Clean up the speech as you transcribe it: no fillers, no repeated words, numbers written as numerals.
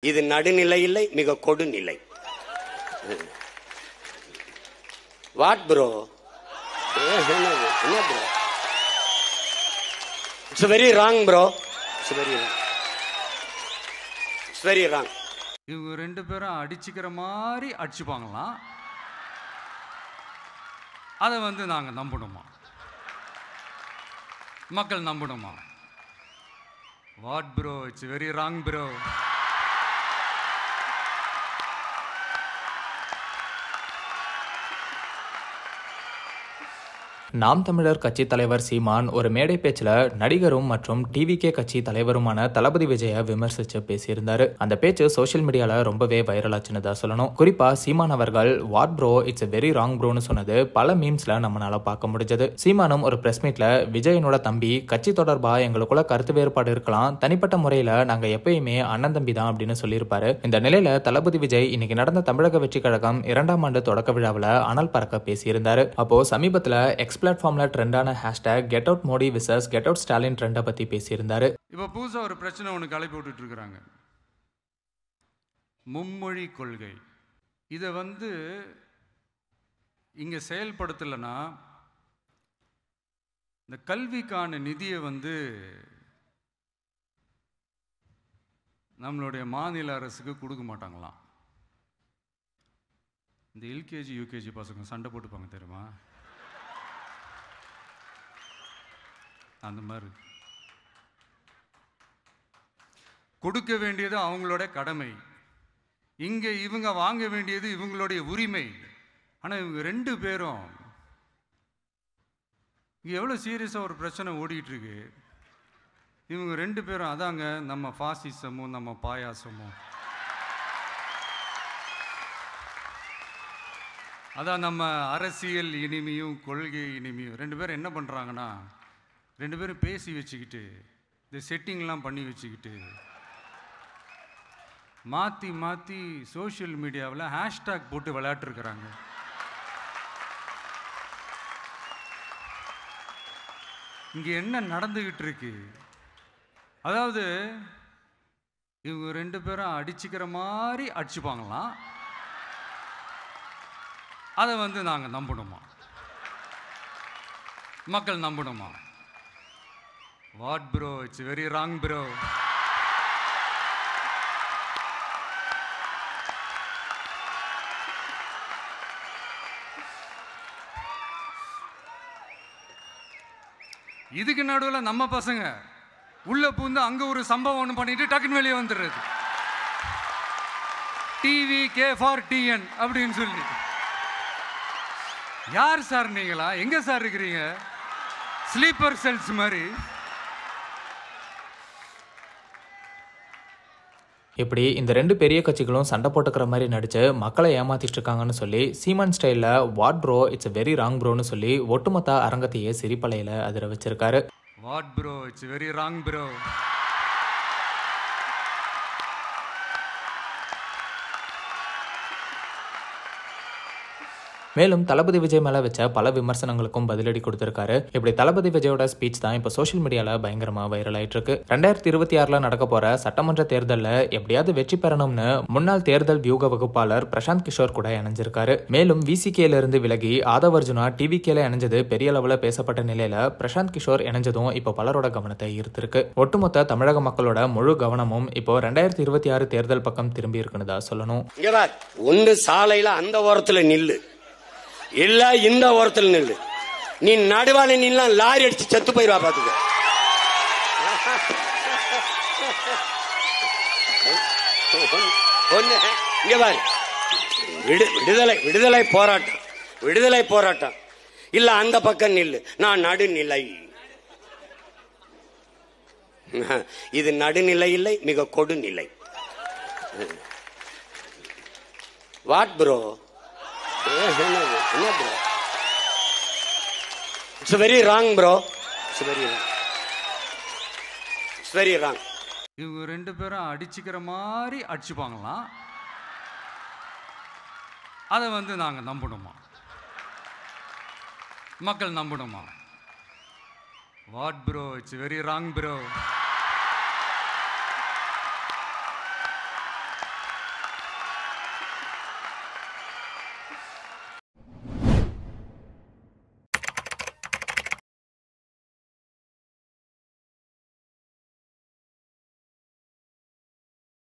இது நடுநிலை இல்லை, மிக கொடுநிலை. What bro? என்ன bro? It's very wrong bro. It's very wrong. It's very wrong. இவங்க ரெண்டு பேரும் அடிச்சுக்கிற மாதிரி அடிச்சுப்பாங்களாம். அதை வந்து நாங்கள் நம்பணுமா? மக்கள் நம்பணுமா? What bro? It's very wrong bro. Naam Tamilar கட்சி தலைவர் சீமான் ஒரு மேடை பேச்சில் நடிகரும் மற்றும் டிவிகே கட்சி தலைவருமான தளபதி விஜயை விமர்சித்து பேசியிருந்தாரு. அந்த பேச்சு சோசியல் மீடியால ரொம்பவே வைரல் ஆச்சுன்னு தான் சொல்லணும். குறிப்பா சீமான் அவர்கள் what bro it's very wrong ப்ரோன்னு சொன்னது பல மீம்ஸ்ல நம்மளால பார்க்க முடிஞ்சது. சீமானும் ஒரு பிரஸ் மீட்ல விஜயனோட தம்பி கட்சி தொடர்பா எங்களுக்குள்ள கருத்து வேறுபாடு இருக்கலாம், தனிப்பட்ட முறையில நாங்க எப்பயுமே அண்ணன் தம்பி தான் அப்படின்னு சொல்லியிருப்பாரு. இந்த நிலையில தளபதி விஜய் இன்னைக்கு நடந்த தமிழக வெற்றி கழகம் 2ஆம் ஆண்டு தொடக்க விழாவில் அனல் பறக்க பேசியிருந்தாரு. அப்போ சமீபத்தில் பிளாட்ஃபார்ம்ல ட்ரெண்டான hashtag get out Modi versus get out Stalin ட்ரெண்டை பத்தி பேசியிருந்தாரு. இப்போ புதுசா ஒரு பிரச்சனை ஒன்று கிளப்பி விட்டுட்டு இருக்கிறாங்க, மும்மொழி கொள்கை. இதை வந்து இங்க செயல்படுத்தலைன்னா இந்த கல்விக்கான நிதியை வந்து நம்மளுடைய மாநில அரசுக்கு கொடுக்க மாட்டாங்களாம். இந்த எல்கேஜி யூகேஜி பசங்க சண்டை போட்டுப்பாங்க தெரியுமா? அந்த மாதிரி கொடுக்க வேண்டியது அவங்களோட கடமை, இங்க இவங்க வாங்க வேண்டியது இவங்களுடைய உரிமை. ஆனா இவங்க ரெண்டு பேரும் இங்க எவ்வளவு சீரியஸா ஒரு பிரச்சனை ஓடிட்டு இருக்கு. இவங்க ரெண்டு பேரும் அதாங்க நம்ம பாசிசமும் நம்ம பாயாசமும், அதான் நம்ம அரசியல் இனிமையும் கொள்கை இனிமையும். ரெண்டு பேரும் என்ன பண்றாங்கன்னா, ரெண்டு பேரும் பேசி வச்சுக்கிட்டு இந்த செட்டிங்லாம் பண்ணி வச்சுக்கிட்டு மாற்றி மாற்றி சோஷியல் மீடியாவில் ஹேஷ்டாக் போட்டு விளையாட்டுருக்கிறாங்க. இங்கே என்ன நடந்துக்கிட்டு இருக்கு? அதாவது இவங்க ரெண்டு பேரும் அடிச்சுக்கிற மாதிரி அடிச்சுப்பாங்களாம். அதை வந்து நாங்கள் நம்பணுமா? மக்கள் நம்பணுமா? What bro? It's very wrong bro. இதுக்கு நடுவில் நம்ம பசங்க உள்ள பூந்து அங்க ஒரு சம்பவம் ஒன்று பண்ணிட்டு டக்குன்னு வெளியே வந்துடுறது. டிவி கே ஃபார் டிஎன் அப்படின்னு சொல்லி. யார் சார் நீங்களா? எங்க சார் இருக்கிறீங்க? ஸ்லீப்பர் செல்ஸ் மாதிரி. இப்படி இந்த ரெண்டு பெரிய கட்சிகளும் சண்டை போட்டுக்கிற மாதிரி நடிச்சு மக்களை ஏமாத்திட்டு இருக்காங்கன்னு சொல்லி சீமான் ஸ்டைல்ல what bro it's very wrong ப்ரோன்னு சொல்லி ஒட்டுமொத்த அரங்கத்தையே சிரிப்பலையில அதிர வச்சிருக்காரு. What bro? It's very wrong bro. மேலும் தளபதி விஜய் மேல வச்ச பல விமர்சனங்களுக்கும் பதிலடி கொடுத்திருக்காரு. இப்படி தளபதி விஜயோட ஸ்பீச் தான் இப்ப சோசியல் மீடியால பயங்கரமா வைரல் ஆயிட்டு இருக்கு. 2026 நடக்க போற சட்டமன்ற தேர்தல்ல எப்படியாவது வெற்றி பெறணும்னு முன்னாள் தேர்தல் வியூக வகுப்பாளர் பிரசாந்த் கிஷோர் கூட இணைஞ்சிருக்காரு. மேலும் விசிகேல இருந்து விலகி ஆதவ் அர்ஜுனா டிவிகேல இணைஞ்சது பெரிய அளவுல பேசப்பட்ட நிலையில பிரசாந்த் கிஷோர் இணைஞ்சதும் இப்ப பலரோட கவனத்தை ஈர்த்திருக்கு. ஒட்டுமொத்த தமிழக மக்களோட முழு கவனமும் இப்போ 2026 தேர்தல் பக்கம் திரும்பி இருக்குன்னு தான் சொல்லணும். ஒன்று சாலையில அந்த ஓரத்துல நில்லு, இல்ல இந்த ஓரத்தில் நில்லு. நீ நடுவால நின்னா லாரி அடிச்சு செத்து போயிருவா பாத்துக்க. இங்க பாரு, விடுதலை போராட்டம், விடுதலை போராட்டம். இல்ல அந்த பக்கம் நில்லு, நான் நடுநிலை. இது நடுநிலை இல்லை, மிக கொடுநிலை. What bro? என்ன bro? It's very wrong bro. It's very wrong. It's very wrong. இவங்க ரெண்டு பேரும் அடிச்சுக்கிற மாதிரி அடிச்சுப்பாங்களாம். அதை வந்து நாங்கள் நம்பணுமா? மக்கள் நம்பணுமா? What bro? It's very wrong bro.